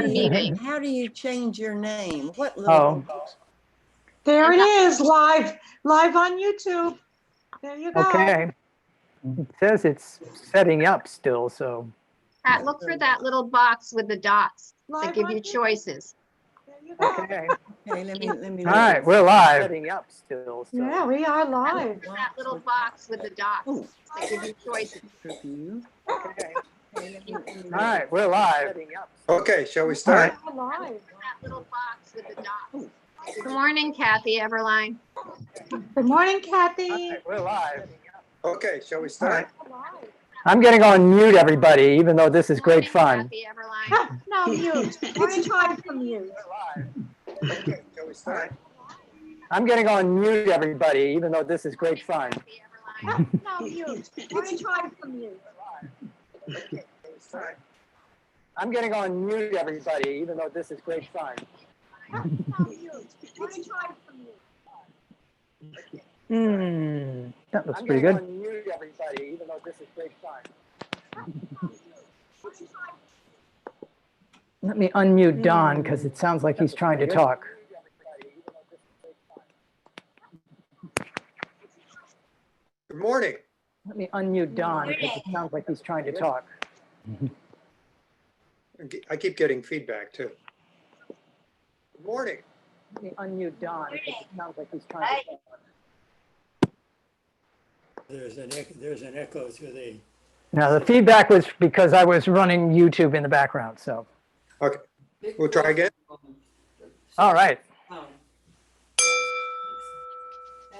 share meeting. How do you change your name? What little? There it is, live on YouTube. There you go. Okay. It says it's setting up still, so. Pat, look for that little box with the dots that Live give on you YouTube. choices. There you go. Okay. Okay, let me. All right, we're live. Setting up still, so. Yeah, we are live. That little box with the dots Oh. that give you choices. Review. Okay. Okay, let me. All right, we're live. Okay, shall we All start? right. We are live. That little box with the dots. Good morning, Kathy Everline. Good morning, All Kathy. right, we're live. Okay, shall we All start? right. We're live. I'm getting on mute, everybody, even though this is Good morning, great fun. Kathy Everline. No mute. We're in time for mute. Okay, shall we start? I'm getting on mute, everybody, even though this is great fun. Kathy Everline. No mute. We're in time for mute. I'm getting on mute, everybody, even though this is great fun. No mute. We're in time for mute. That looks pretty good. I'm getting on mute, everybody, even though this is great fun. Let me unmute Don, because it sounds like he's trying to talk. Good morning. Let me unmute Don, because it sounds like he's trying to talk. I keep getting feedback too. Good morning. Let me unmute Don, because it sounds like he's trying to talk. There's an echo to the. Now, the feedback was because I was running YouTube in the background, so. Okay, we'll try again. All right. That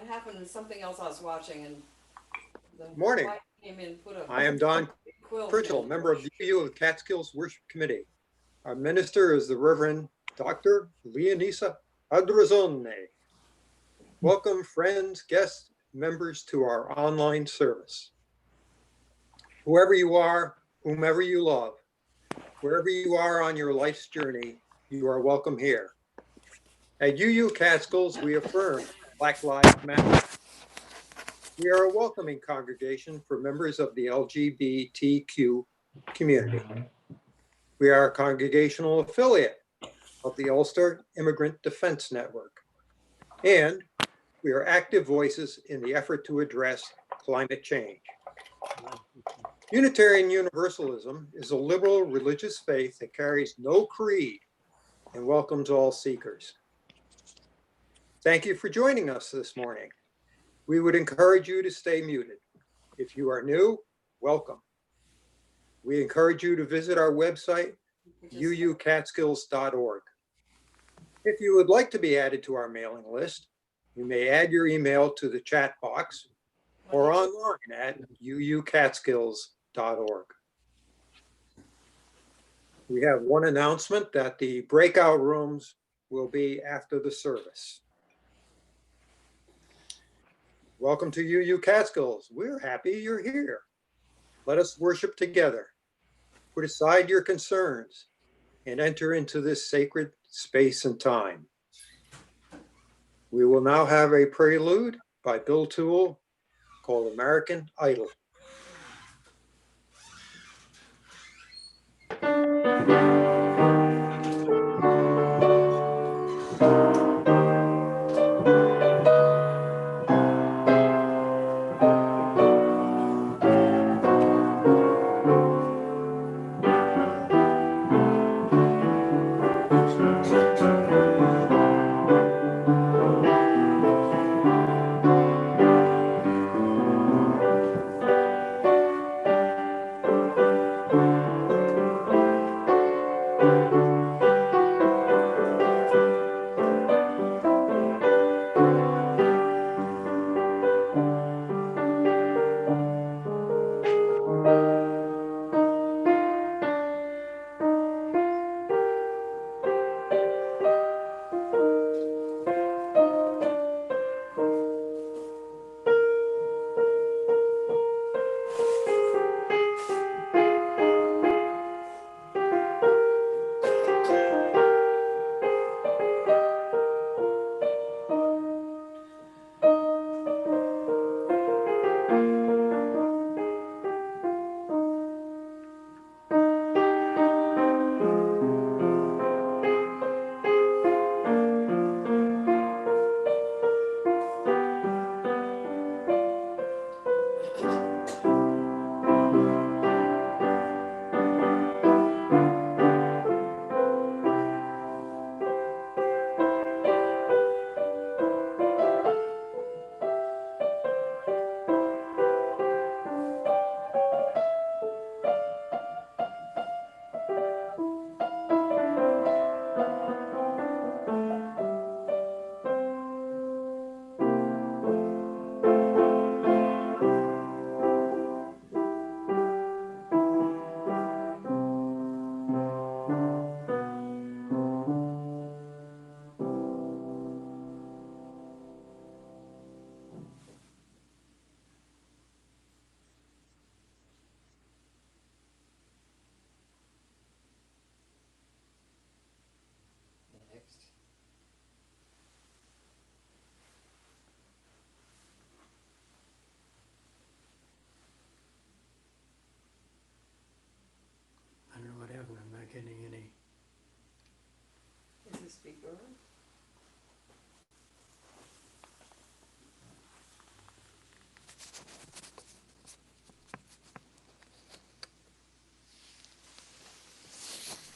happened in something else I was watching, and the Morning. wife came in, put a I am Don big quilt Pritchell, in. member of the UU of Catskills Worship Committee. Our minister is the Reverend Dr. Leonisa Adrazone. Welcome, friends, guests, members to our online service. Whoever you are, whomever you love, wherever you are on your life's journey, you are welcome here. At UU Catskills, we affirm Black Lives Matter. We are a welcoming congregation for members of the LGBTQ community. We are a congregational affiliate of the Ulster Immigrant Defense Network. And we are active voices in the effort to address climate change. Unitarian Universalism is a liberal religious faith that carries no creed and welcomes all seekers. Thank you for joining us this morning. We would encourage you to stay muted. If you are new, welcome. We encourage you to visit our website, uucatskills.org. If you would like to be added to our mailing list, you may add your email to the chat box or online at uucatskills.org. We have one announcement that the breakout rooms will be after the service. Welcome to UU Catskills. We're happy you're here. Let us worship together. Put aside your concerns and enter into this sacred space and time. We will now have a prelude by Bill Toole called American Idol.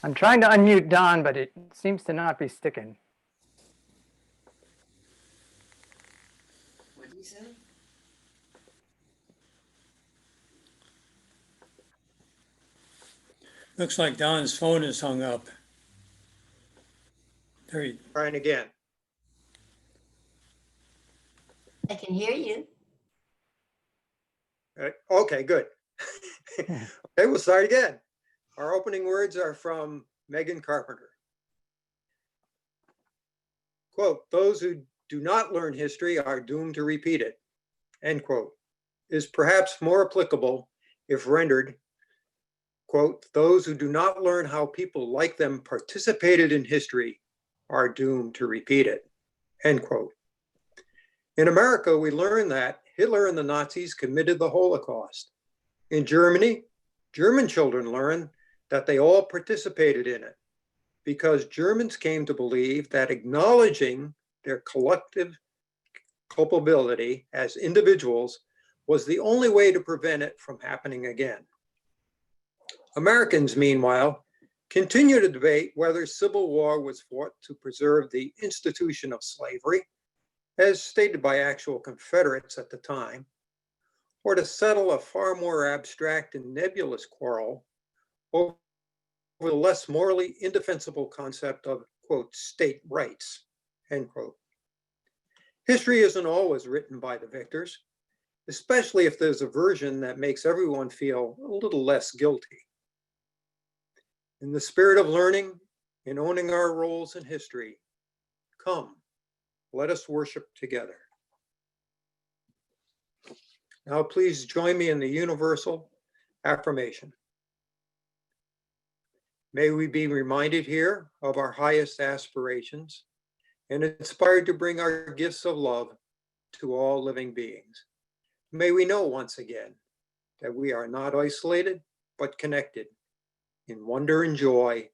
I'm trying to unmute Don, but it seems to not be sticking. What did he say? Looks like Don's phone is hung up. There he, Trying again. I can hear you. Okay, good. Okay, we'll start again. Our opening words are from Megan Carpenter. Quote, "Those who do not learn history are doomed to repeat it," end quote, is perhaps more applicable if rendered, quote, "Those who do not learn how people like them participated in history are doomed to repeat it," end quote. In America, we learn that Hitler and the Nazis committed the Holocaust. In Germany, German children learn that they all participated in it because Germans came to believe that acknowledging their collective culpability as individuals was the only way to prevent it from happening again. Americans, meanwhile, continue to debate whether civil war was fought to preserve the institution of slavery, as stated by actual Confederates at the time, or to settle a far more abstract and nebulous quarrel over the less morally indefensible concept of, quote, state rights, end quote. History isn't always written by the victors, especially if there's a version that makes everyone feel a little less guilty. In the spirit of learning and owning our roles in history, come, let us worship together. Now, please join me in the universal affirmation. May we be reminded here of our highest aspirations and inspired to bring our gifts of love to all living beings. May we know once again that we are not isolated, but connected in wonder and joy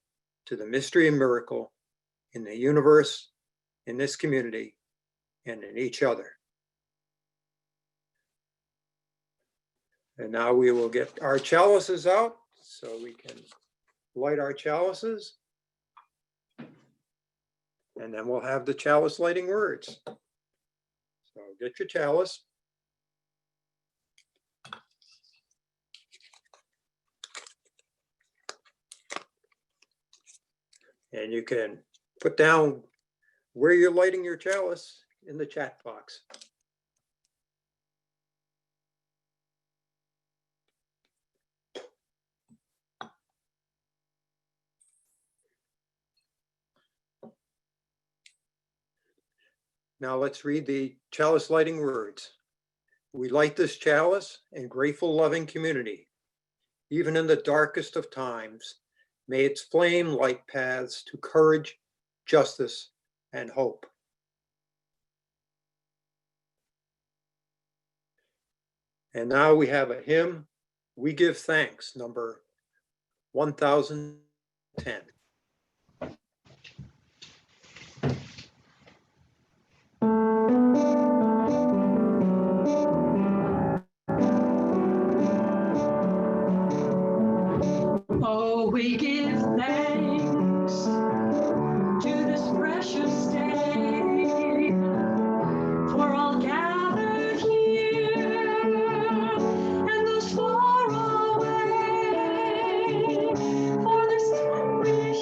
to the mystery and miracle in the universe, in this community, and in each other. And now we will get our chalices out so we can light our chalices. And then we'll have the chalice lighting words. So get your chalice. And you can put down where you're lighting your chalice in the chat box. Now let's read the chalice lighting words. We light this chalice in grateful, loving community. Even in the darkest of times, may its flame light paths to courage, justice, and hope. And now we have a hymn, We Give Thanks, number 1010. Oh, we give thanks to this precious day for all gathered here and those far away, for this time we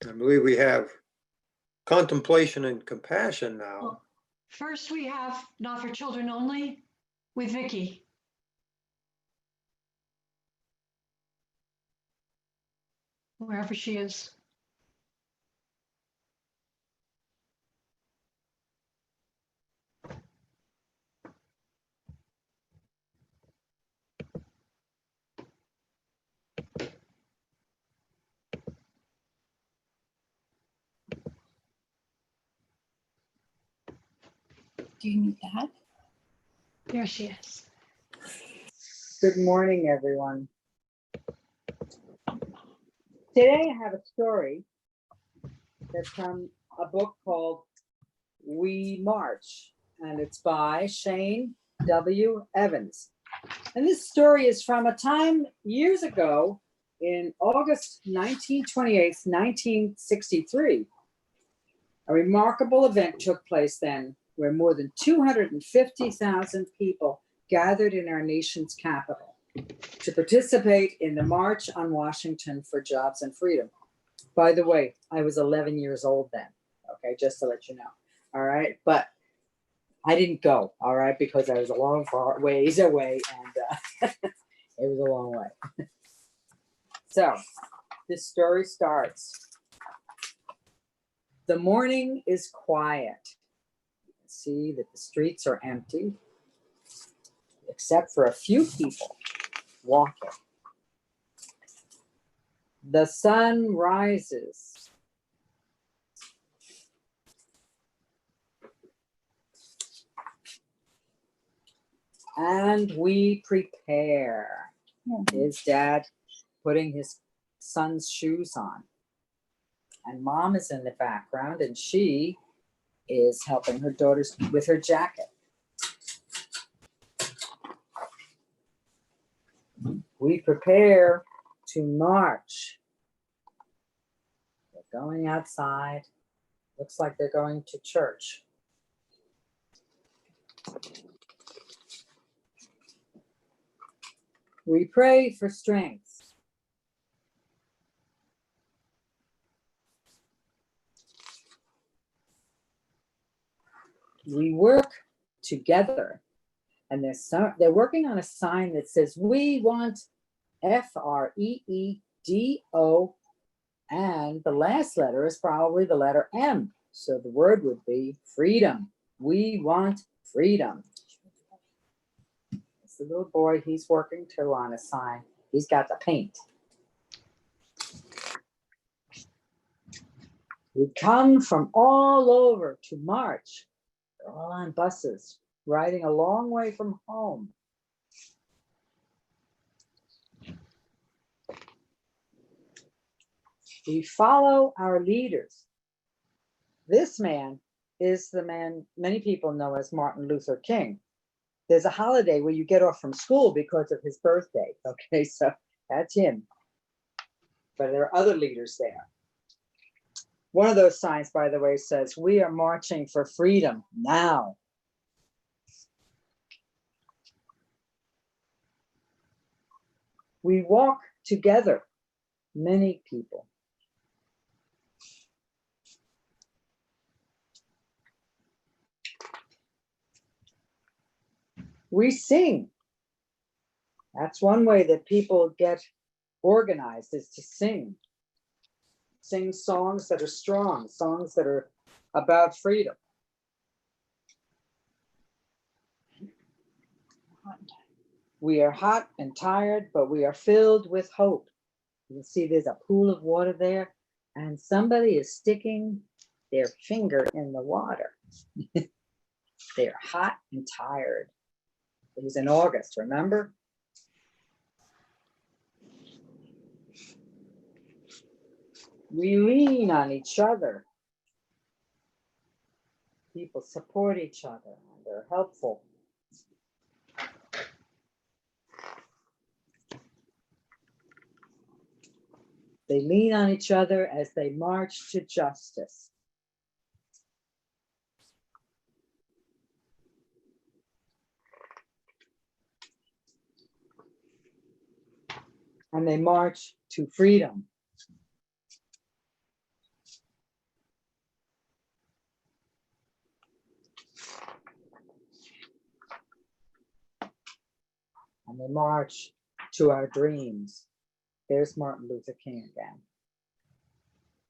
I believe we have contemplation and compassion now. First, we have Not for Children Only with Vicky. Wherever she is. Do you need that? There she is. Good morning, everyone. Today I have a story that's from a book called We March, and it's by Shane W. Evans. And this story is from a time years ago in August 1928, 1963. A remarkable event took place then where more than 250,000 people gathered in our nation's capital to participate in the March on Washington for Jobs and Freedom. By the way, I was 11 years old then, okay, just to let you know, all right? But I didn't go, all right, because I was a long far ways away, and it was a long way. So, this story starts. The morning is quiet. You can see that the streets are empty, except for a few people walking. The sun rises. And we prepare. His dad putting his son's shoes on. And mom is in the background, and she is helping her daughter with her jacket. We prepare to march. They're going outside. Looks like they're going to church. We pray for strength. We work together. And they're working on a sign that says, we want FREEDO, and the last letter is probably the letter M. So the word would be freedom. We want freedom. It's the little boy, he's working too on a sign. He's got the paint. We come from all over to march. They're all on buses, riding a long way from home. We follow our leaders. This man is the man many people know as Martin Luther King. There's a holiday where you get off from school because of his birthday. Okay, so that's him. But there are other leaders there. One of those signs, by the way, says, we are marching for freedom now. We walk together, many people. We sing. That's one way that people get organized, is to sing. Sing songs that are strong, songs that are about freedom. We are hot and tired, but we are filled with hope. You can see there's a pool of water there, and somebody is sticking their finger in the water. They're hot and tired. It was in August, remember? We lean on each other. People support each other, and they're helpful. They lean on each other as they march to justice. And they march to freedom. and we march to our dreams. There's Martin Luther King again.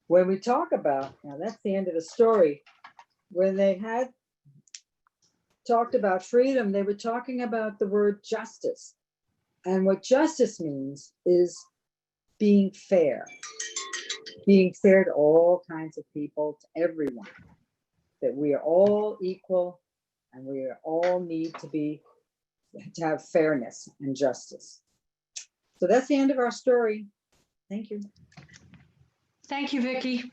When we talk about, now that's the end of the story, when they had talked about freedom, they were talking about the word justice. And what justice means is being fair to all kinds of people, to everyone, that we are all equal and we are all need to have fairness and justice. So that's the end of our story. Thank you. Thank you, Vicki.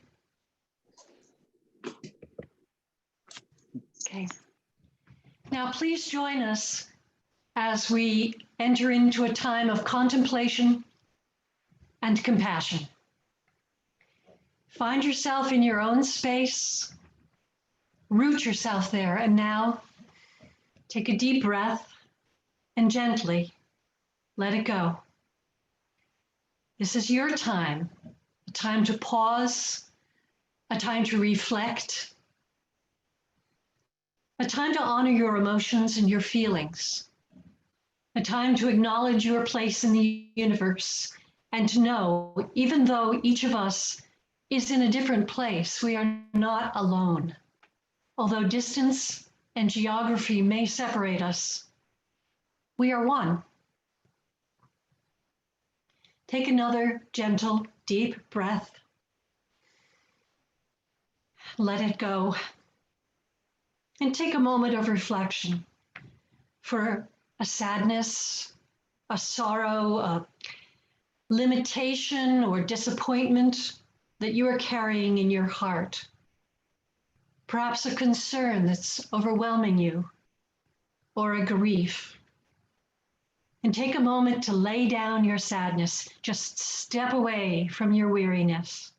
Okay. Now, please join us as we enter into a time of contemplation and compassion. Find yourself in your own space, root yourself there, and now take a deep breath and gently let it go. This is your time, a time to pause, a time to reflect, a time to honor your emotions and your feelings, a time to acknowledge your place in the universe and to know, even though each of us is in a different place, we are not alone. Although distance and geography may separate us, we are one. Take another gentle, deep breath. Let it go. And take a moment of reflection for a sadness, a sorrow, a limitation or disappointment that you are carrying in your heart. Perhaps a concern that's overwhelming you, or a grief. And take a moment to lay down your sadness. Just step away from your weariness.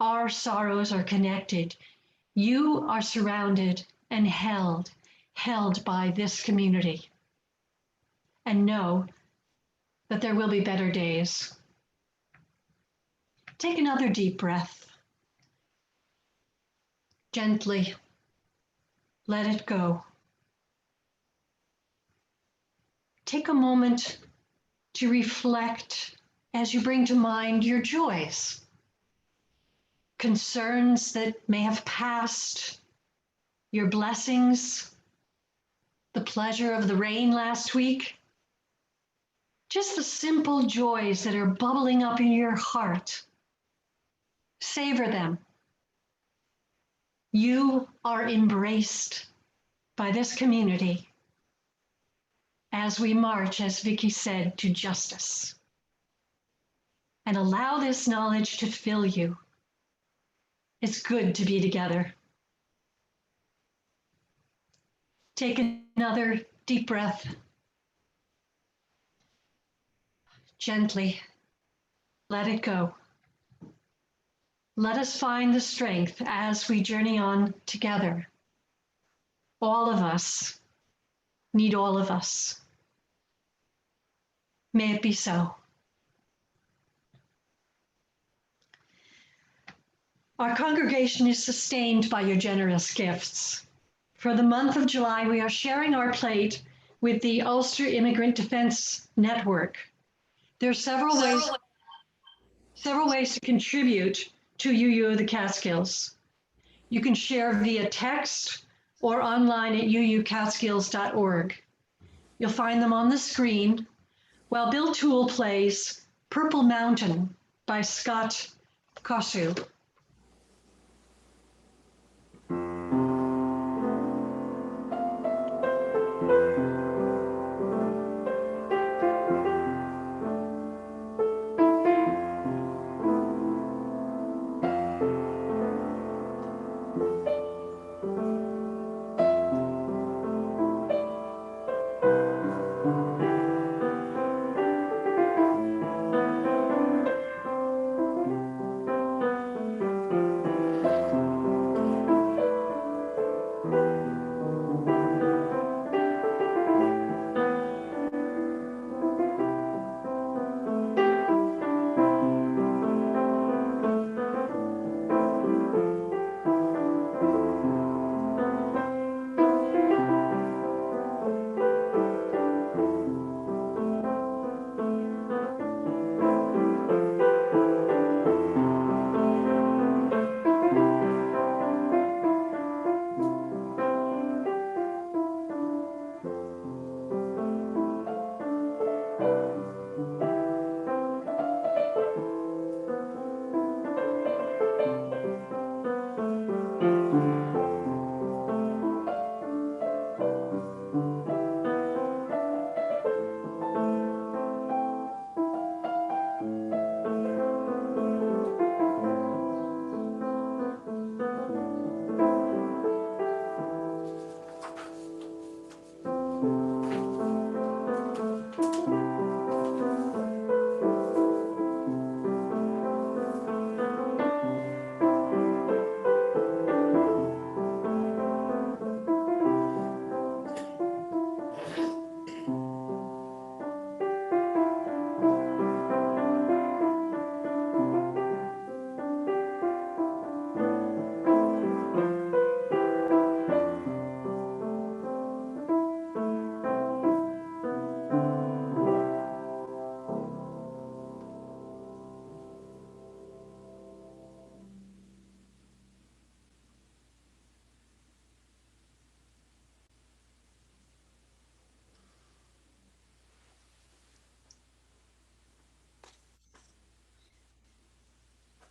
Our sorrows are connected. You are surrounded and held by this community. And know that there will be better days. Take another deep breath. Gently let it go. Take a moment to reflect as you bring to mind your joys, concerns that may have passed, your blessings, the pleasure of the rain last week, just the simple joys that are bubbling up in your heart. Savor them. You are embraced by this community as we march, as Vicki said, to justice. And allow this knowledge to fill you. It's good to be together. Take another deep breath. Gently let it go. Let us find the strength as we journey on together. All of us need all of us. May it be so. Our congregation is sustained by your generous gifts. For the month of July, we are sharing our plate with the Ulster Immigrant Defense Network. There are several ways to contribute to UU of the Catskills. You can share via text or online at uucatskills.org. You'll find them on the screen while Bill Toole plays Purple Mountain by Scott Kosu.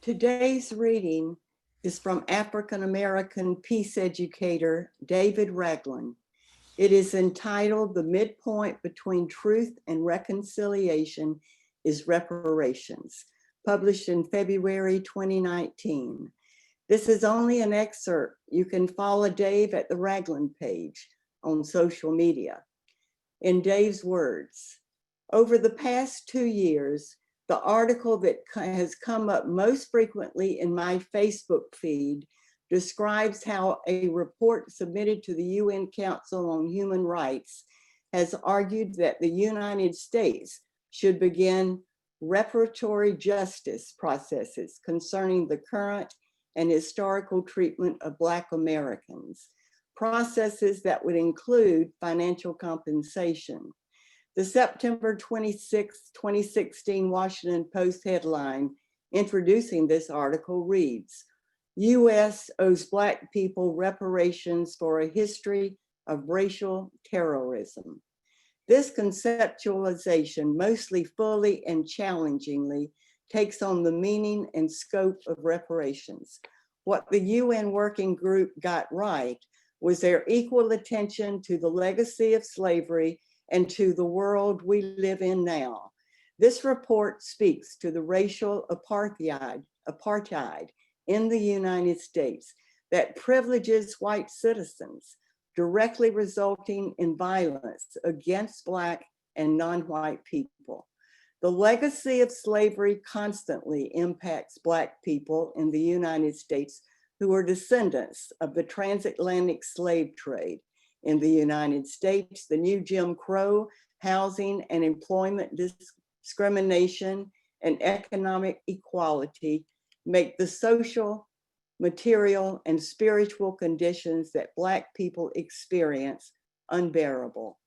Today's reading is from African-American peace educator David Ragland. It is entitled "The Midpoint Between Truth and Reconciliation is Reparations," published in February 2019. This is only an excerpt. You can follow Dave at the Ragland page on social media. In Dave's words, over the past 2 years, the article that has come up most frequently in my Facebook feed describes how a report submitted to the UN Council on Human Rights has argued that the United States should begin reparatory justice processes concerning the current and historical treatment of Black Americans, processes that would include financial compensation. The September 26, 2016 Washington Post headline introducing this article reads, "U.S. owes Black people reparations for a history of racial terrorism." This conceptualization, mostly fully and challengingly, takes on the meaning and scope of reparations. What the UN Working Group got right was their equal attention to the legacy of slavery and to the world we live in now. This report speaks to the racial apartheid in the United States that privileges white citizens, directly resulting in violence against Black and non-white people. The legacy of slavery constantly impacts Black people in the United States who are descendants of the transatlantic slave trade. In the United States, the new Jim Crow, housing and employment discrimination, and economic equality make the social, material, and spiritual conditions that Black people experience unbearable.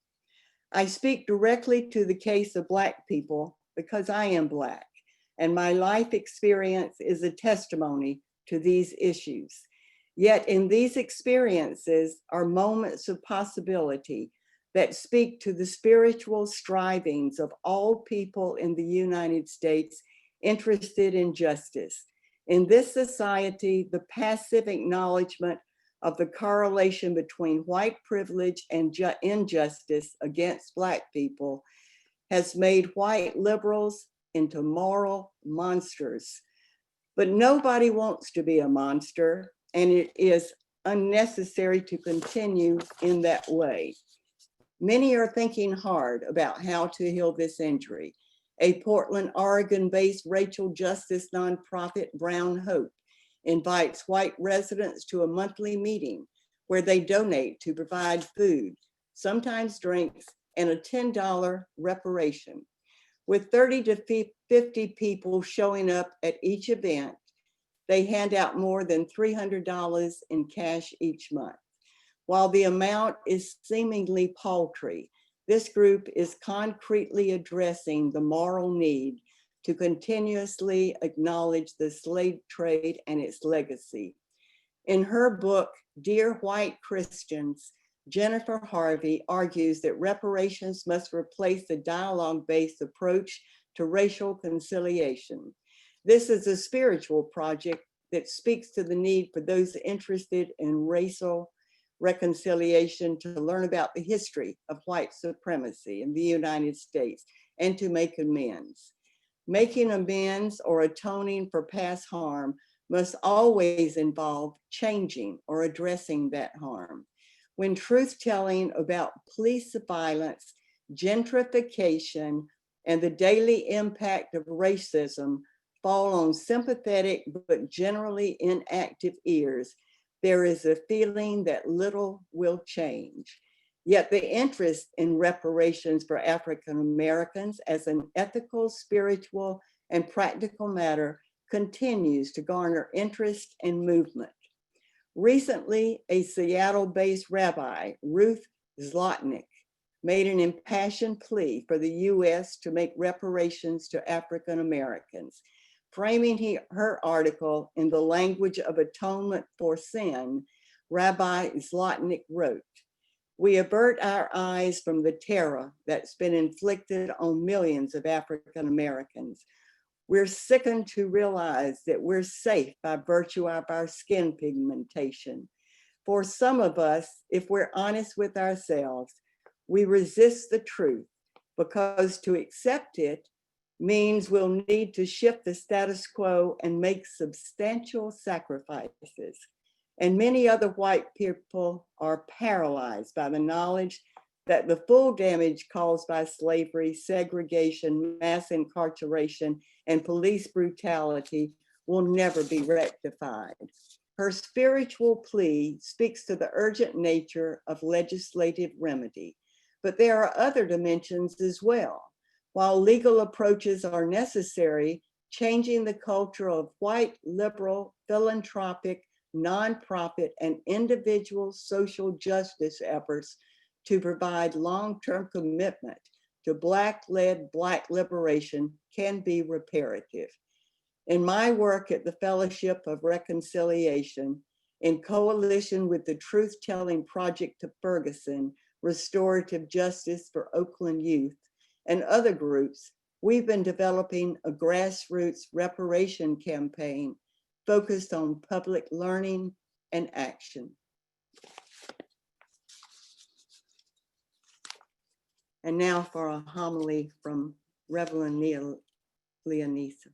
I speak directly to the case of Black people because I am Black, and my life experience is a testimony to these issues. Yet in these experiences are moments of possibility that speak to the spiritual strivings of all people in the United States interested in justice. In this society, the passive acknowledgement of the correlation between white privilege and injustice against Black people has made white liberals into moral monsters. But nobody wants to be a monster, and it is unnecessary to continue in that way. Many are thinking hard about how to heal this injury. A Portland, Oregon-based racial justice nonprofit, Brown Hope, invites white residents to a monthly meeting where they donate to provide food, sometimes drinks, and a $10 reparation. With 30 to 50 people showing up at each event, they hand out more than $300 in cash each month. While the amount is seemingly paltry, this group is concretely addressing the moral need to continuously acknowledge the slave trade and its legacy. In her book, Dear White Christians, Jennifer Harvey argues that reparations must replace the dialogue-based approach to racial conciliation. This is a spiritual project that speaks to the need for those interested in racial reconciliation to learn about the history of white supremacy in the United States and to make amends. Making amends or atoning for past harm must always involve changing or addressing that harm. When truth-telling about police violence, gentrification, and the daily impact of racism fall on sympathetic but generally inactive ears, there is a feeling that little will change. Yet the interest in reparations for African Americans as an ethical, spiritual, and practical matter continues to garner interest and movement. Recently, a Seattle-based rabbi, Ruth Zlotnick, made an impassioned plea for the US to make reparations to African Americans. Framing her article in the language of atonement for sin, Rabbi Zlotnick wrote, "We avert our eyes from the terror that's been inflicted on millions of African Americans. We're sickened to realize that we're safe by virtue of our skin pigmentation. For some of us, if we're honest with ourselves, we resist the truth because to accept it means we'll need to shift the status quo and make substantial sacrifices. And many other white people are paralyzed by the knowledge that the full damage caused by slavery, segregation, mass incarceration, and police brutality will never be rectified. Her spiritual plea speaks to the urgent nature of legislative remedy, but there are other dimensions as well. While legal approaches are necessary, changing the culture of white, liberal, philanthropic, nonprofit, and individual social justice efforts to provide long-term commitment to Black-led Black liberation can be reparative. In my work at the Fellowship of Reconciliation, in coalition with the Truth Telling Project of Ferguson, Restorative Justice for Oakland Youth, and other groups, we've been developing a grassroots reparation campaign focused on public learning and action. And now for a homily from Reverend Leonisa.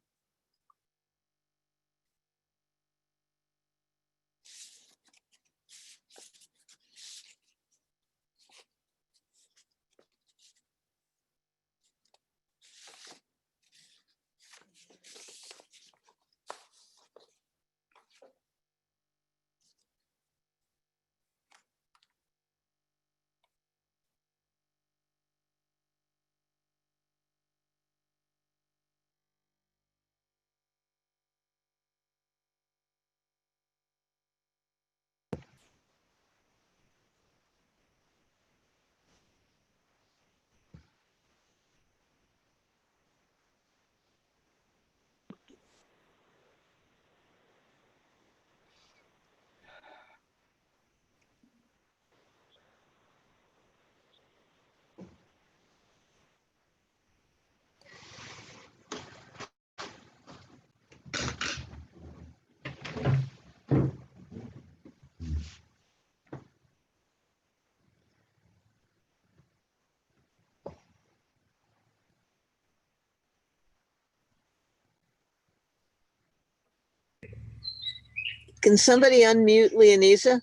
Can somebody unmute Leonisa,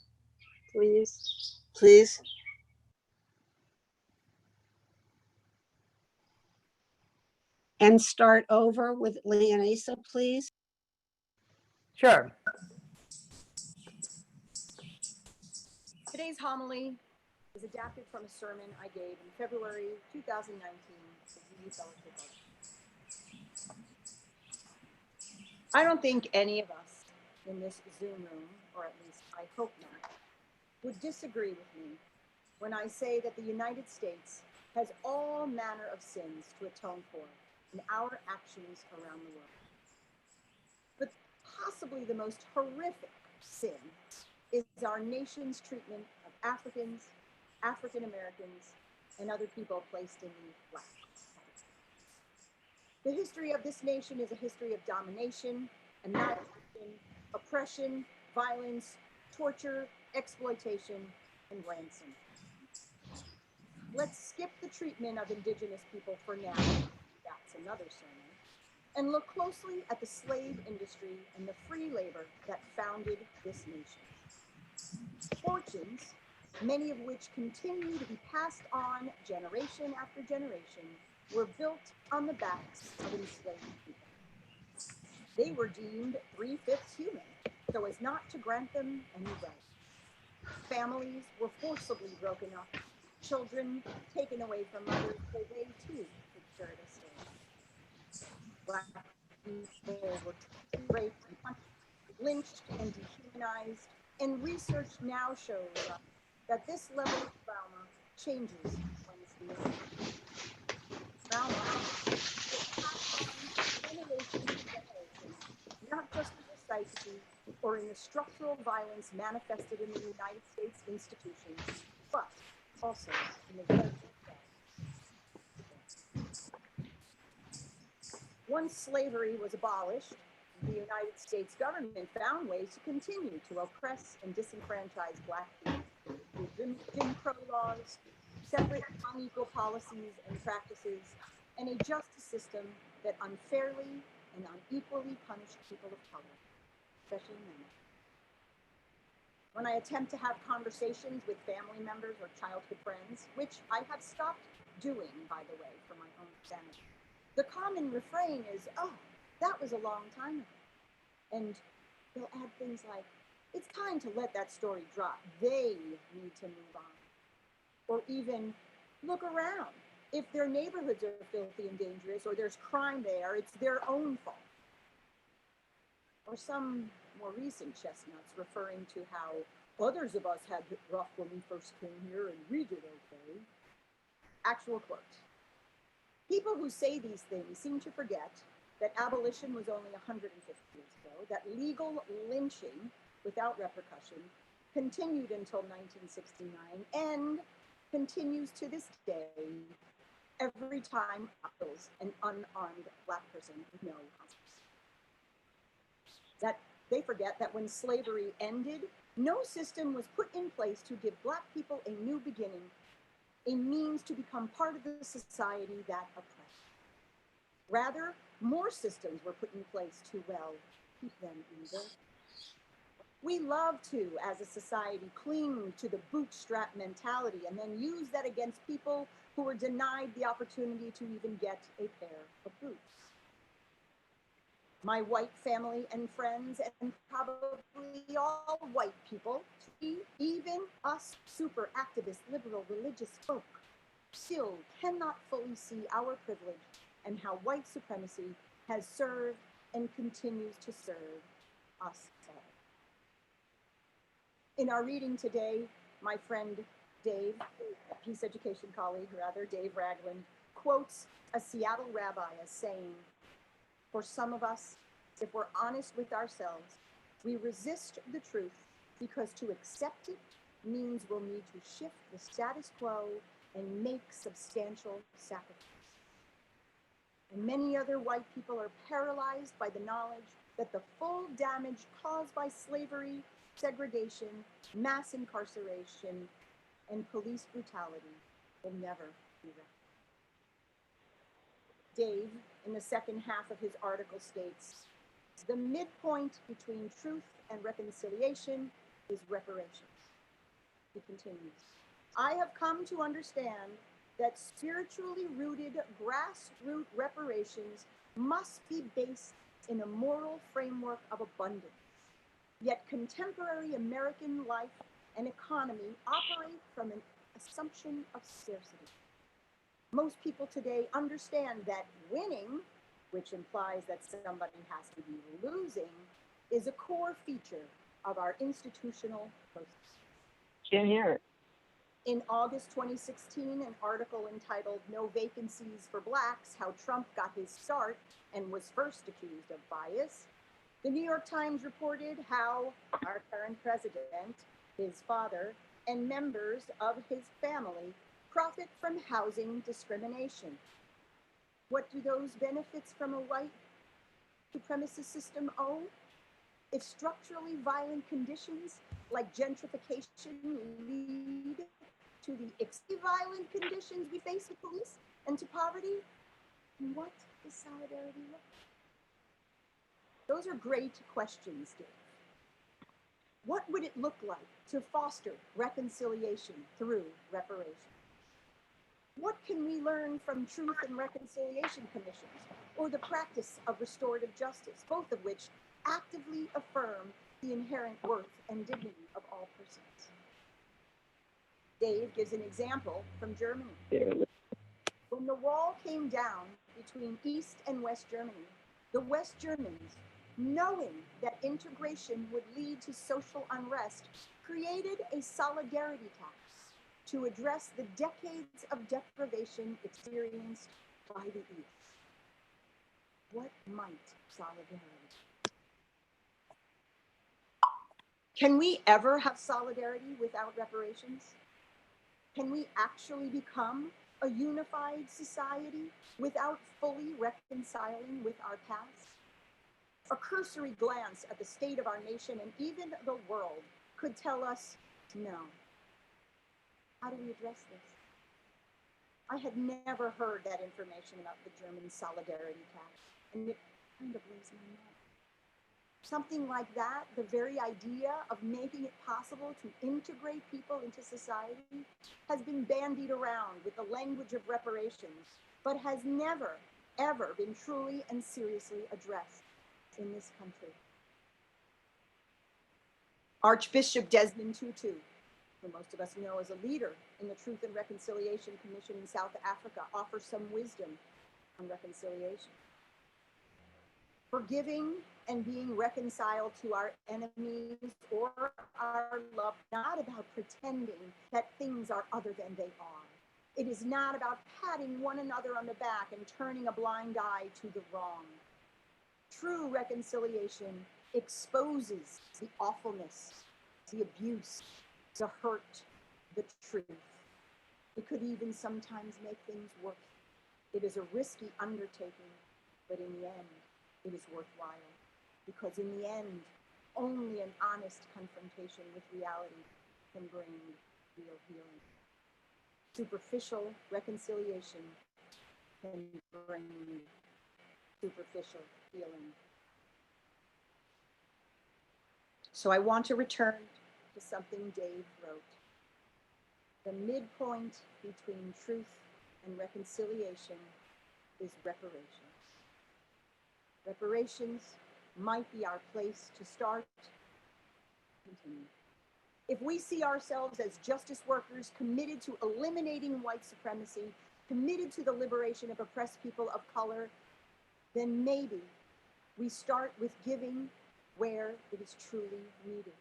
please? Please. And start over with Leonisa, please. Sure. Today's homily is adapted from a sermon I gave in February 2019 at the UU Fellowship of. I don't think any of us in this Zoom room, or at least I hope not, would disagree with me when I say that the United States has all manner of sins to atone for in our actions around the world. But possibly the most horrific sin is our nation's treatment of Africans, African Americans, and other people placed in the Black category. The history of this nation is a history of domination, annihilation, oppression, violence, torture, exploitation, and ransom. Let's skip the treatment of indigenous people for now, that's another sermon, and look closely at the slave industry and the free labor that founded this nation. Fortunes, many of which continue to be passed on generation after generation, were built on the backs of enslaved people. They were deemed 3/5 human, so as not to grant them any right. Families were forcibly broken up, children taken away from mothers so they too could share the stage. Black people were raped and punched, lynched and dehumanized, and research now shows us that this level of trauma changes when it's the trauma is passed on generation to generation, not just in the psyche or in the structural violence manifested in the United States institutions, but also in the village itself. Once slavery was abolished, the United States government found ways to continue to oppress and disenfranchise Black people through Jim Crow laws, separate unequal policies and practices, and a justice system that unfairly and unequally punished people of color, especially women. When I attempt to have conversations with family members or childhood friends, which I have stopped doing, by the way, for my own sanity, the common refrain is, "Oh, that was a long time ago." And they'll add things like, "It's time to let that story drop. They need to move on." Or even, "Look around. If their neighborhoods are filthy and dangerous or there's crime there, it's their own fault." Or some more recent chestnuts referring to how others of us had it rough when we first came here and we did okay. Actual quote. People who say these things seem to forget that abolition was only 150 years ago, that legal lynching without repercussion continued until 1969 and continues to this day every time kills an unarmed Black person with no consequences. That they forget that when slavery ended, no system was put in place to give Black people a new beginning, a means to become part of the society that oppressed. Rather, more systems were put in place to, well, keep them in their place. We love to, as a society, cling to the bootstrap mentality and then use that against people who were denied the opportunity to even get a pair of boots. My white family and friends, and probably all white people, even us super activist, liberal, religious folk, still cannot fully see our privilege and how white supremacy has served and continues to serve us all. In our reading today, my friend Dave, a Peace Education colleague rather, Dave Ragland, quotes a Seattle rabbi as saying, "For some of us, if we're honest with ourselves, we resist the truth because to accept it means we'll need to shift the status quo and make substantial sacrifices." And many other white people are paralyzed by the knowledge that the full damage caused by slavery, segregation, mass incarceration, and police brutality will never be rectified. Dave, in the second half of his article, states, "The midpoint between truth and reconciliation is reparations." He continues, "I have come to understand that spiritually rooted grassroots reparations must be based in a moral framework of abundance. Yet contemporary American life and economy operate from an assumption of scarcity. Most people today understand that winning, which implies that somebody has to be losing, is a core feature of our institutional process." Can't hear it. In August 2016, an article entitled "No Vacancies for Blacks, How Trump Got His Start and Was First Accused of Bias," the New York Times reported how our current president, his father, and members of his family profit from housing discrimination. What do those benefits from a white supremacist system owe? If structurally violent conditions like gentrification lead to the extremely violent conditions we face with police and to poverty, then what is solidarity look like? Those are great questions, Dave. What would it look like to foster reconciliation through reparations? What can we learn from Truth and Reconciliation Commissions or the practice of restorative justice, both of which actively affirm the inherent worth and dignity of all persons? Dave gives an example from Germany. When the wall came down between East and West Germany, the West Germans, knowing that integration would lead to social unrest, created a solidarity tax to address the decades of deprivation experienced by the East. What might solidarity? Can we ever have solidarity without reparations? Can we actually become a unified society without fully reconciling with our past? A cursory glance at the state of our nation and even the world could tell us no. How do we address this? I had never heard that information about the German solidarity tax, and it kind of blows my mind. Something like that, the very idea of making it possible to integrate people into society, has been bandied around with the language of reparations, but has never, ever been truly and seriously addressed in this country. Archbishop Desmond Tutu, who most of us know as a leader in the Truth and Reconciliation Commission in South Africa, offers some wisdom on reconciliation. Forgiving and being reconciled to our enemies or our love, not about pretending that things are other than they are. It is not about patting one another on the back and turning a blind eye to the wrong. True reconciliation exposes the awfulness, the abuse, the hurt, the truth. It could even sometimes make things worse. It is a risky undertaking, but in the end, it is worthwhile. Because in the end, only an honest confrontation with reality can bring real healing. Superficial reconciliation can bring superficial healing. So I want to return to something Dave wrote. The midpoint between truth and reconciliation is reparations. Reparations might be our place to start. Continue. If we see ourselves as justice workers committed to eliminating white supremacy, committed to the liberation of oppressed people of color, then maybe we start with giving where it is truly needed.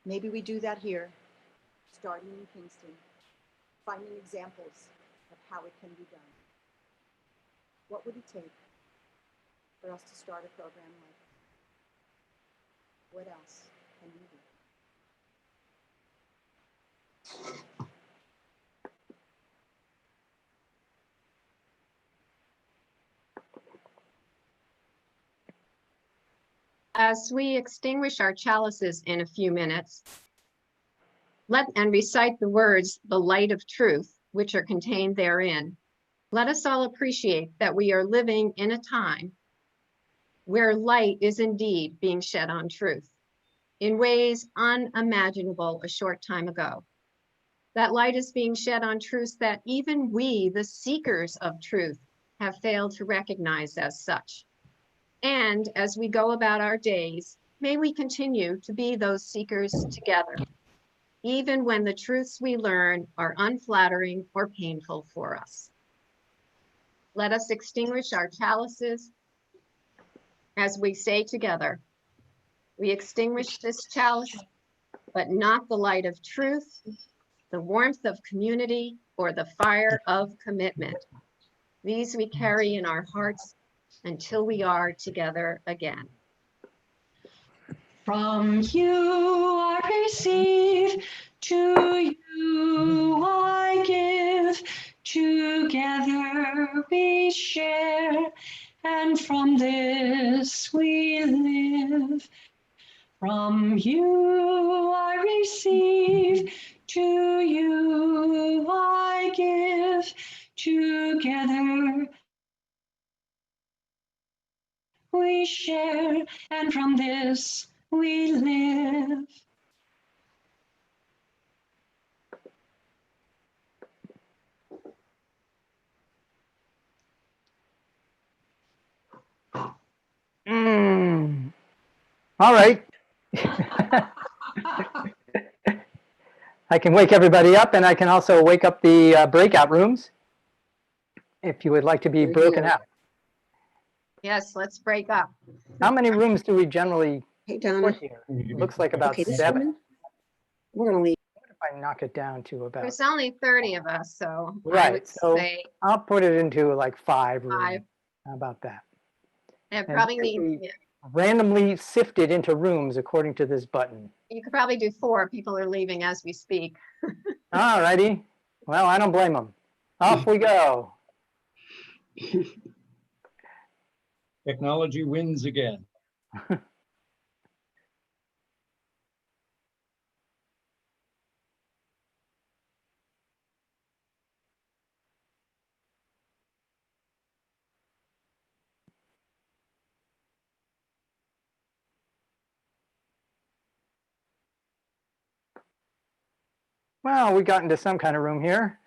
Maybe we do that here, starting in Kingston, finding examples of how it can be done. What would it take for us to start a program like that? What else can we do? As we extinguish our chalices in a few minutes, and recite the words, the light of truth, which are contained therein, let us all appreciate that we are living in a time where light is indeed being shed on truth in ways unimaginable a short time ago. That light is being shed on truths that even we, the seekers of truth, have failed to recognize as such. And as we go about our days, may we continue to be those seekers together, even when the truths we learn are unflattering or painful for us. Let us extinguish our chalices as we say together, we extinguish this chalice, but not the light of truth, the warmth of community, or the fire of commitment. These we carry in our hearts until we are together again. From you I receive, to you I give, together we share, and from this we live. From you I receive, to you I give, together we share, and from this we live. All right. I can wake everybody up, and I can also wake up the breakout rooms if you would like to be broken out. Yes, let's break up. How many rooms do we generally Hey, Donna. put here? It looks like about Okay, this 7. woman, we're gonna leave. What if I knock it down to about? There's only 30 of us, so I Right, would so say I'll put it into like 5 rooms. 5. How about that? And And probably we need, yeah, randomly sifted into rooms according to this button. you could probably do 4. People are leaving as we speak. All righty. Well, I don't blame them. Off we go. Technology wins again. Well, we got into some kind of room here.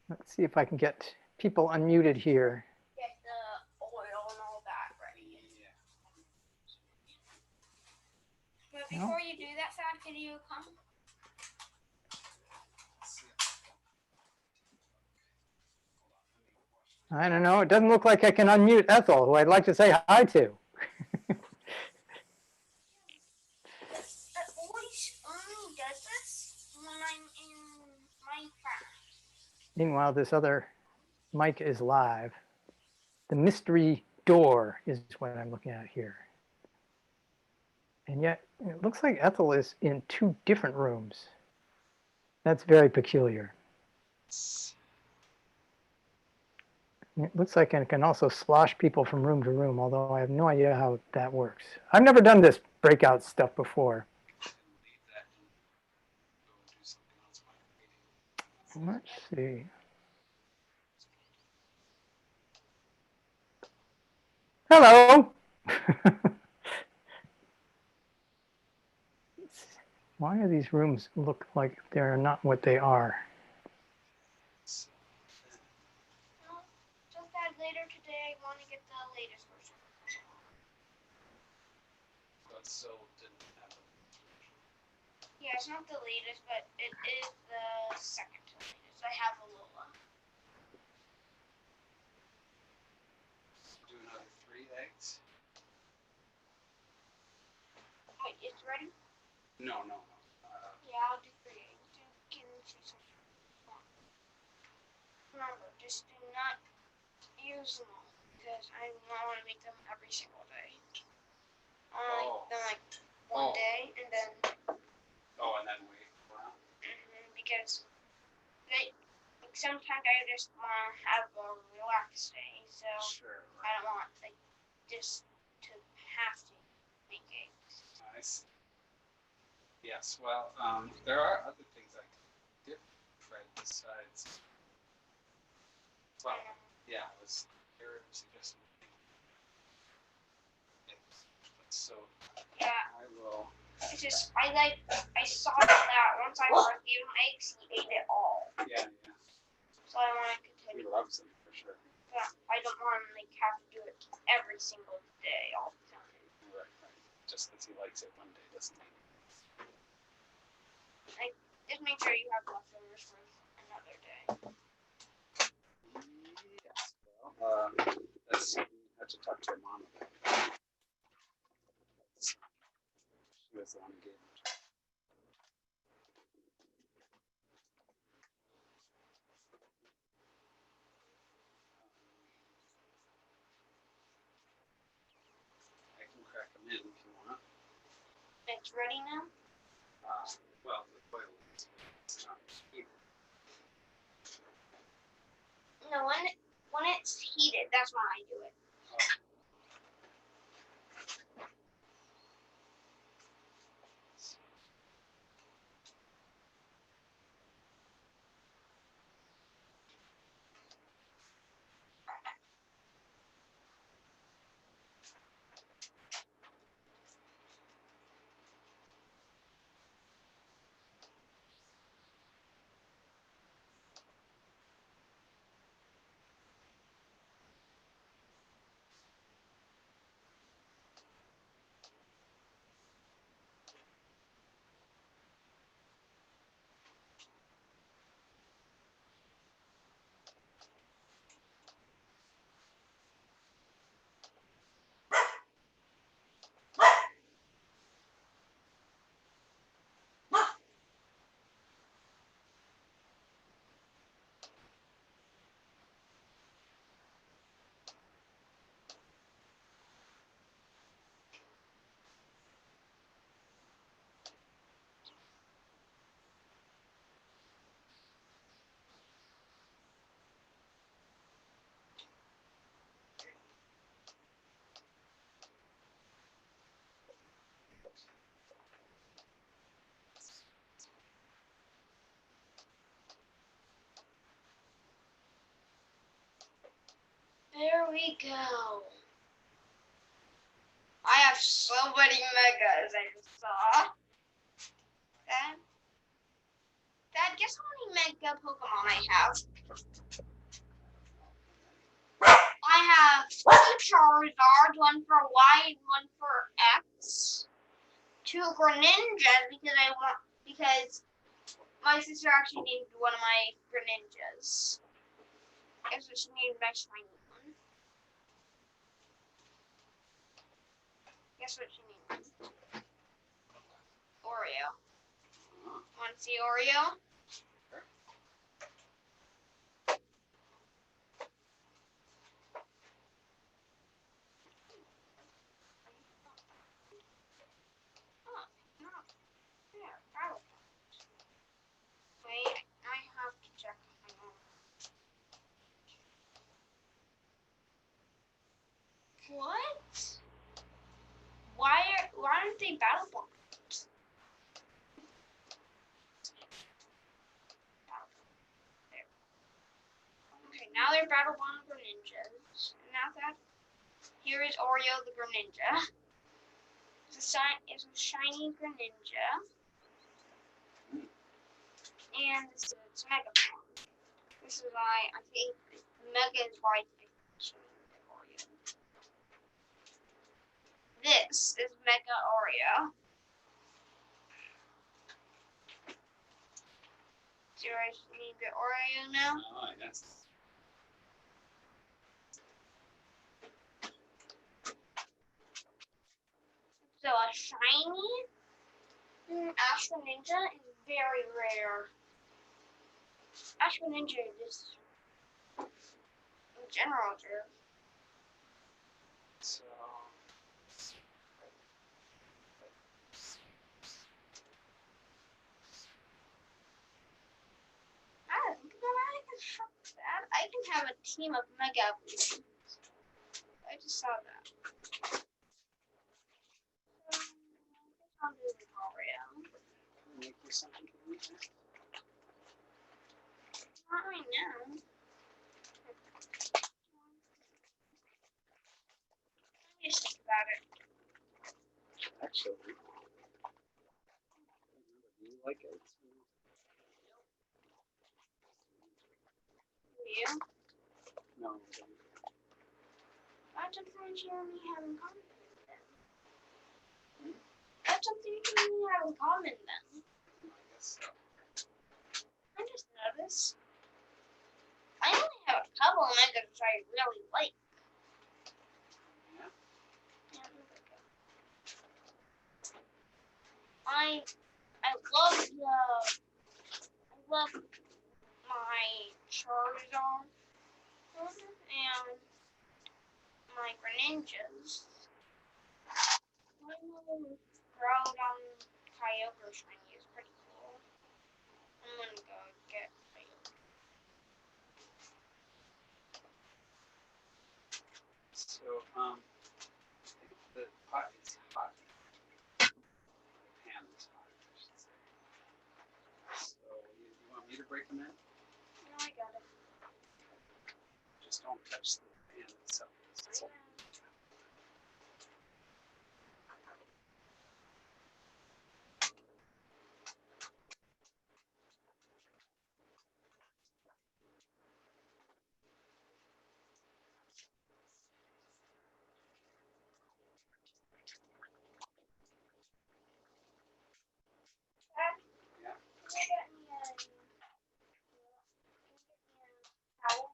Let's see if I can get people unmuted here. Get the oil and all that ready. But before you do that, Sad, can you come? I don't know. It doesn't look like I can unmute Ethel, who I'd like to say hi to. It always only does this when I'm in Minecraft. Meanwhile, this other mic is live. The mystery door is what I'm looking at here. And yet, it looks like Ethel is in 2 different rooms. That's very peculiar. It looks like I can also slosh people from room to room, although I have no idea how that works. I've never done this breakout stuff before. Let's see. Hello. Why do these rooms look like they're not what they are? No, just that later today I want to get the latest version. Yeah, it's not the latest, but it is the second to latest. I have a Lola. Do another 3 eggs? Wait, it's ready? No. Yeah, I'll do 3 eggs. Can you see something? Remember, just do not use them all, because I want to make them every single day. Then like one day, and then. Oh, and then wait around. Because they, like, sometimes I just want to have a relaxed day, so Sure, I don't want like just to have to make eggs. I see. Yes, well, there are other things I can dip, Fred, besides. Well, yeah, I was here suggesting. So Yeah. I will. It's just I saw that once I first gave him eggs, he ate it all. Yeah. So I want to continue. He loves them for sure. But I don't want to like have to do it every single day all the time. Right. Just because he likes it one day doesn't mean. Just make sure you have leftovers for another day. Yes. Well, let's have to talk to her mom about that. She was the one who gave it. I can crack them in if you want. It's ready now? Well, the boil is not heated. No, when it's heated, that's when I do it. There we go. I have so many megas I just saw. Dad, guess how many mega Pokemon I have? I have 2 Charizards, one for Y and one for X. 2 Greninjas because my sister actually named one of my Greninjas. Guess what she named my shiny one? Guess what she named? Oreo. Want to see Oreo? Oh, no. There, Battle Bond. Wait, I have to check my own. What? Why aren't they Battle Bond? Okay, now they're Battle Bond Greninjas. And now that here is Oreo the Greninja. It's a shiny Greninja. And this is Mega Bond. This is why I think Mega is why I think Oreo. This is Mega Oreo. Do I need the Oreo now? Oh, yes. So a shiny Ash Greninja is very rare. Ash Greninja is in general rare. So. I think that I can have a team of Mega Evolutions. I just saw that. I'll do the Oreo. Make you something to eat. Not right now. Let me just think about it. Actually, do you like it? Do you? No. That's something you only have in common then. That's something you can only have in common then. I guess so. I just noticed. I only have a couple of Megas which I really like. Yeah. I love my Charizard and my Greninjas. My little Groudon Kyogre shiny is pretty cool. I'm gonna go get Kyogre. So, I think the pot is hot. The pan is hot, I should say. So, you want me to break them in? No, I got it. Just don't touch the pan itself. That's all. Yeah. Can you get me a towel?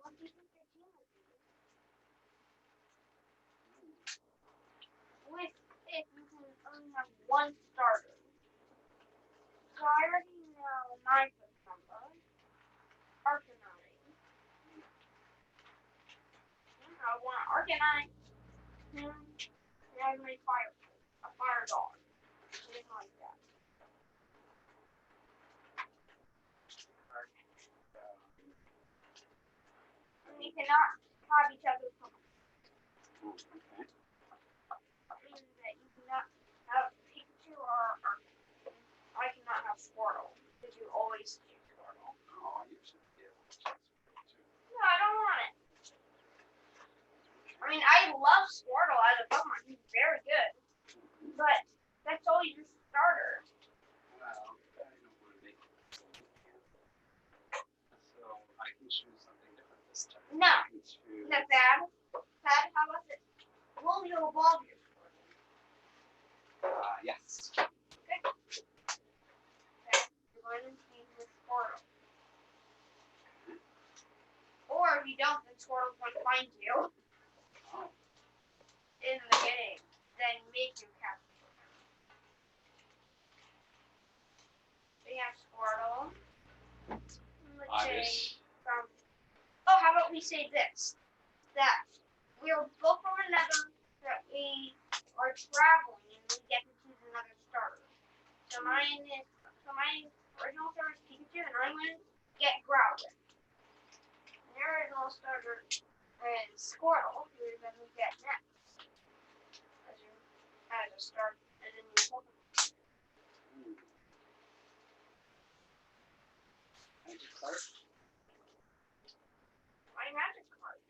What do you think your team would be? have one starter. So I already know my first number. Arcanine. I want Arcanine. And I have my a fire dog. Something like that. And we cannot have each other's Pokemon. Meaning that you cannot have Pikachu or I cannot have Squirtle because you always choose Squirtle. Oh, you should be able to choose Pikachu. No, I don't want it. I mean, I love Squirtle as a Pokemon. He's very good. But that's always your starter. Well, I don't want to make it so you can't. So I can choose something different this time. No. I can choose. Is that bad? Bad? How about this? Will you evolve your Squirtle? Yes. Okay. You're going to change your Squirtle. Or if you don't, then Squirtle's going to find you. Oh. In the game. Then make you capture him. We have Squirtle. Let's say from. Oh, how about we say this? That we'll go from another that we are traveling and we get to choose another starter. So my original starter is Pikachu and I'm going to get Growlithe. And your original starter is Squirtle, who you're going to get next. As a start as a new Pokemon. Magic card? My magic card.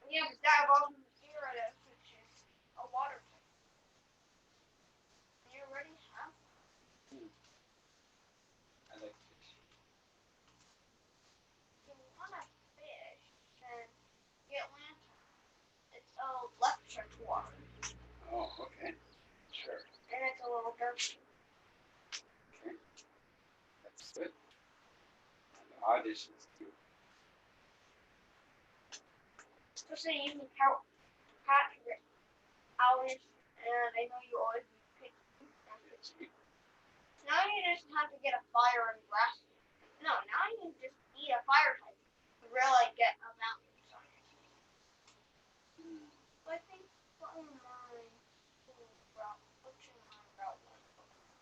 Yeah, but that evolves into Gyarados, which is a water type. You already have. I like fish. If you want a fish, then get Lantern. It's electric water. Oh, okay. Sure. And it's a little dirty. Okay. That's good. And the audition is cute. Especially you can count Patrick, Alice, and I know you always pick. Now you just have to get a fire and grass. No, now you can just eat a fire type to really get a balance on your team. So I think what am I thinking about? What should I about one Pokemon?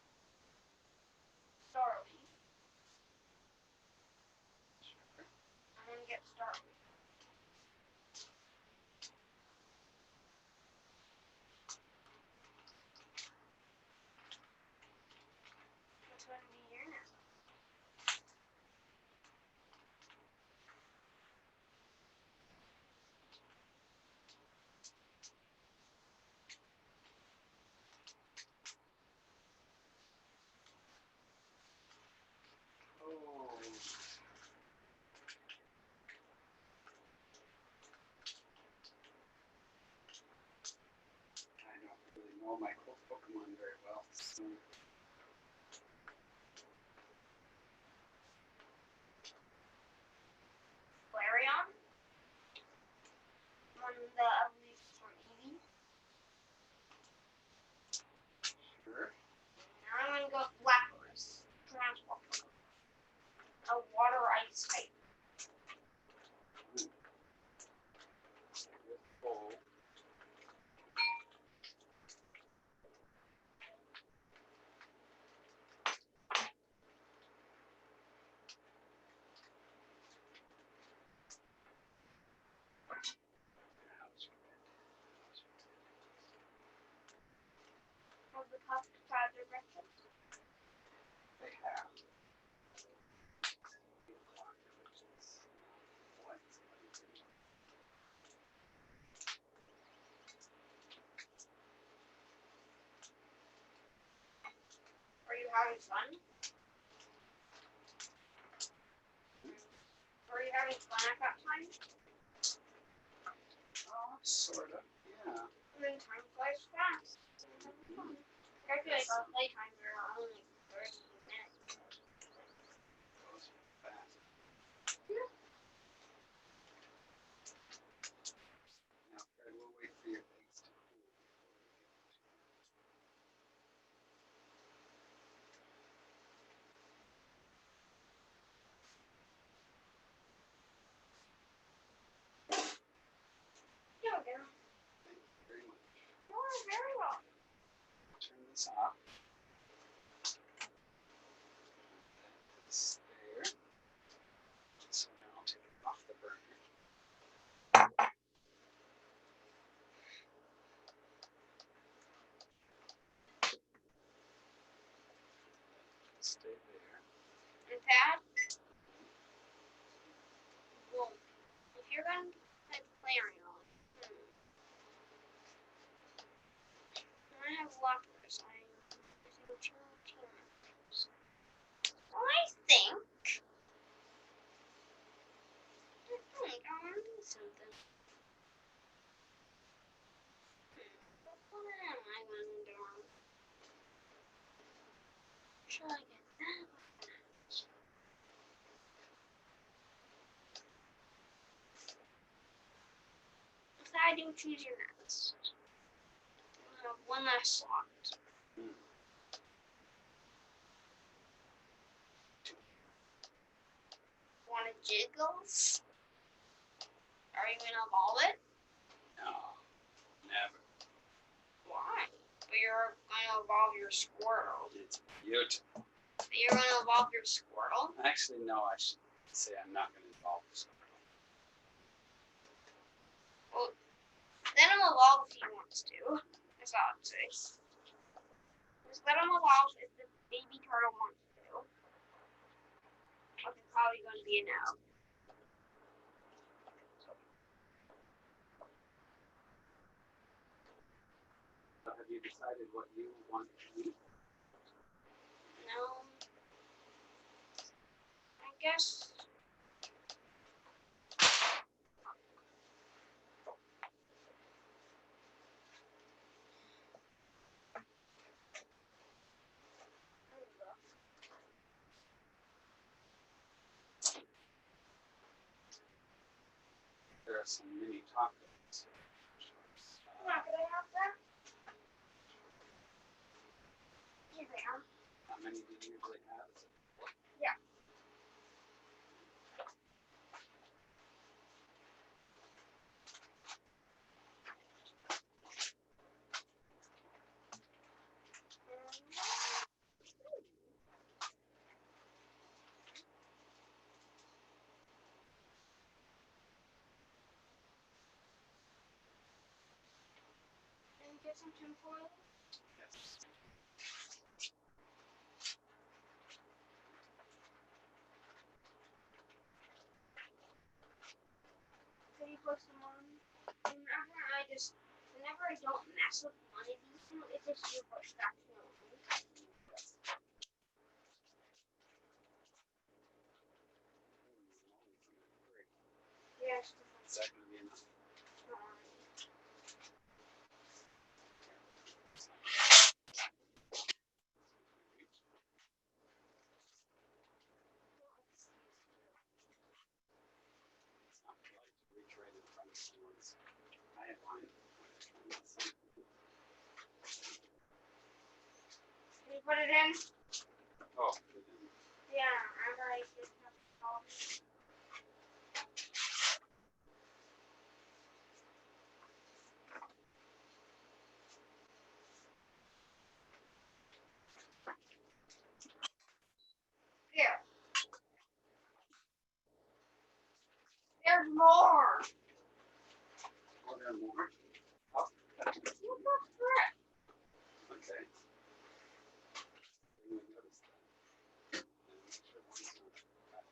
Starly. I'm gonna get Starly. What's gonna be your next? Oh. I don't really know my Pokemon very well. So. Flareon. One of the evolutions from Eevee. Sure. Now I'm gonna go with Lapras. Transformer. A water ice type. Oh. Have the cup tried their breakfast? They have. Are you having fun? Are you having fun at that time? Sort of, yeah. And then time flies fast. I feel like our playtimes are only 30 minutes. Goes fast. Yeah. Now, Fred, we'll wait for your face to cool. this up. It's there. So now I'll take it off the burner. Stay there. And Dad, well, if you're going to play Flareon, I have lockers. There's no two team members. So I think I want to do something. What am I going to do? Should I get that? If I do choose your nest, we'll have one last slot. Want to jiggles? Are you gonna evolve it? No, never. Why? But you're gonna evolve your Squirtle. It's beautiful. But you're gonna evolve your Squirtle? Actually, no, I should say I'm not going to evolve this. Well, let him evolve if he wants to. That's all I'd say. Just let him evolve if the baby turtle wants to. Which is probably going to be a no. So have you decided what you want to eat? No. I guess. There are some mini tacos. Yeah, could I have that? Here they are. How many do you usually have? Yeah. Can you get some tinfoil? Yes. Can you put some on? Whenever I don't mess with one of these two, it just reverts back to normal. Yes. Is that going to be enough? I had mine. Can you put it in? Oh, Yeah, remember I just have to call. Here. There's more. oh, there are more. Oh, Look for it. okay. Didn't even notice that. Make sure one's not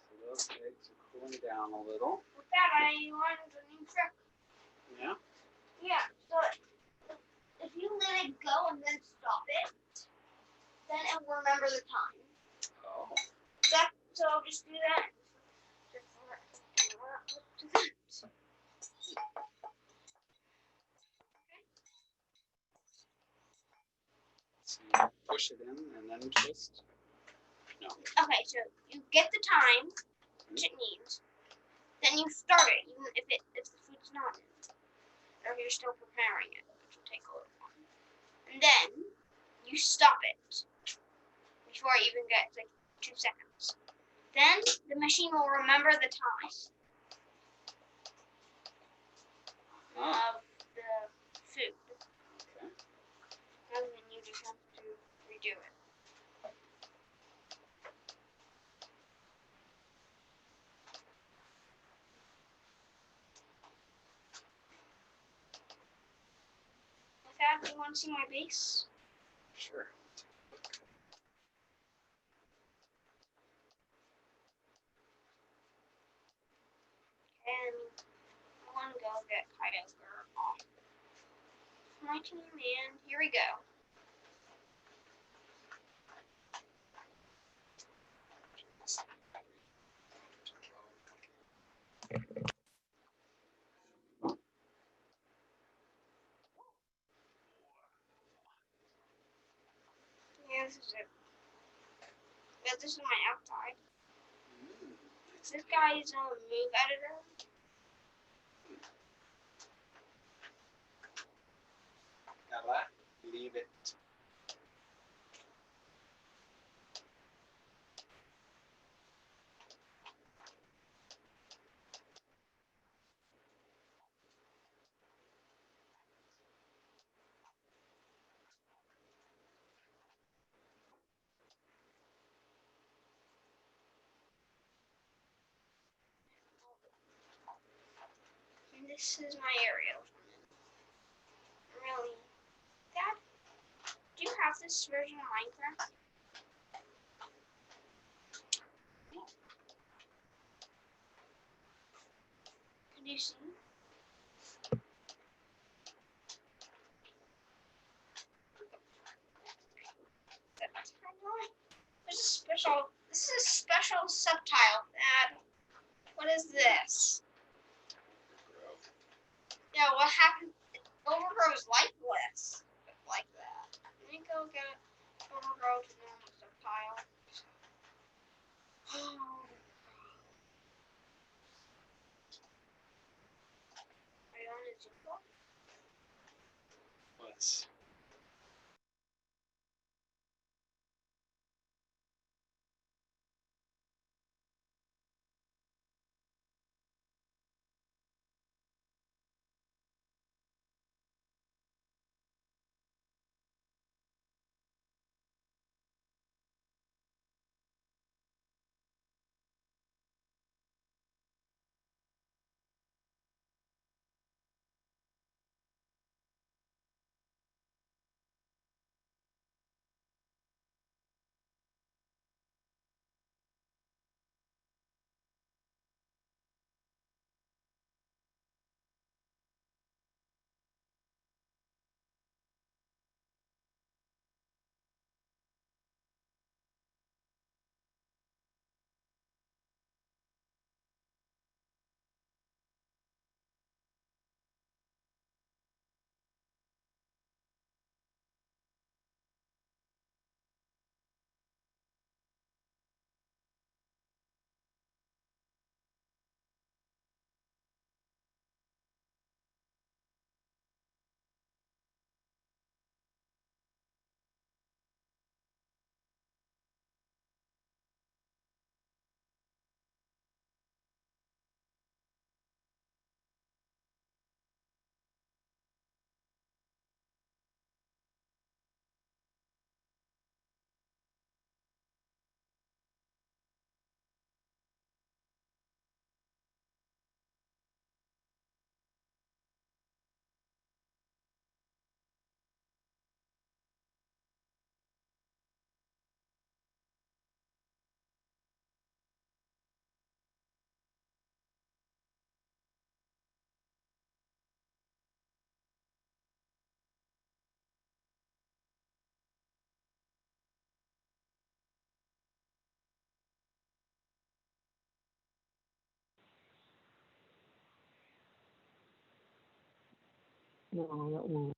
So those eggs are cooling down a little. With that, I learned a new trick. Yeah. Yeah, so if you let it go and then stop it, then it will remember the time. Oh. So I'll just do that. So you push it in and then twist? No. Okay, so you get the time which it needs, then you start it, even if the food's not in, or you're still preparing it, which will take a little while. And then you stop it before it even gets like 2 seconds. Then the machine will remember the time of the food. Okay. And then you just have to redo it. With that, do you want to see my base? Sure. And I want to go get Kyogre off my team, and here we go. Yeah, this is it. Yeah, this is my outside. This guy is a move editor. Ella, leave it. And this is my area. Really? Dad, do you have this version of Minecraft? Could you see? There's a special. This is a special subtile. Dad, what is this? Yeah, what happened? Overgrow's like this, like that. Let me go get Overgrow to normal subtile. Are you on a Zoom call? Let's. No, that won't.